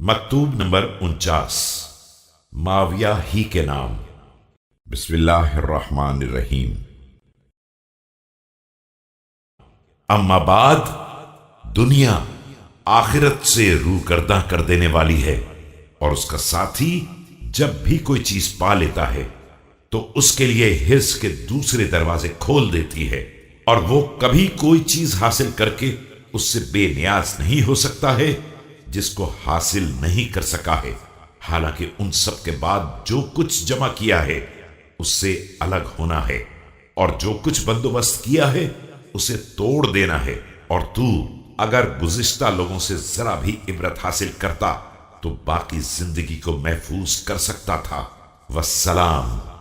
मकतूब number 49। Muawiya ही के नाम। बिस्मिल्लाहिर्रहमानिर्रहीम। अम्मा बाद, दुनिया आखिरत से रूगर्दा कर देने वाली है, और उसका साथी जब भी कोई चीज पा लेता है तो उसके लिए हिर्स के दूसरे दरवाजे खोल देती है, और वो कभी कोई चीज हासिल करके उससे बेनियाज नहीं हो सकता है जिसको हासिल नहीं कर सका है। हालांकि उन सब के बाद जो कुछ जमा किया है उससे अलग होना है, और जो कुछ बंदोबस्त किया है उसे तोड़ देना है। और तू अगर गुज़िश्ता लोगों से जरा भी इबरत हासिल करता तो बाकी जिंदगी को महफूज कर सकता था। वस्सलाम।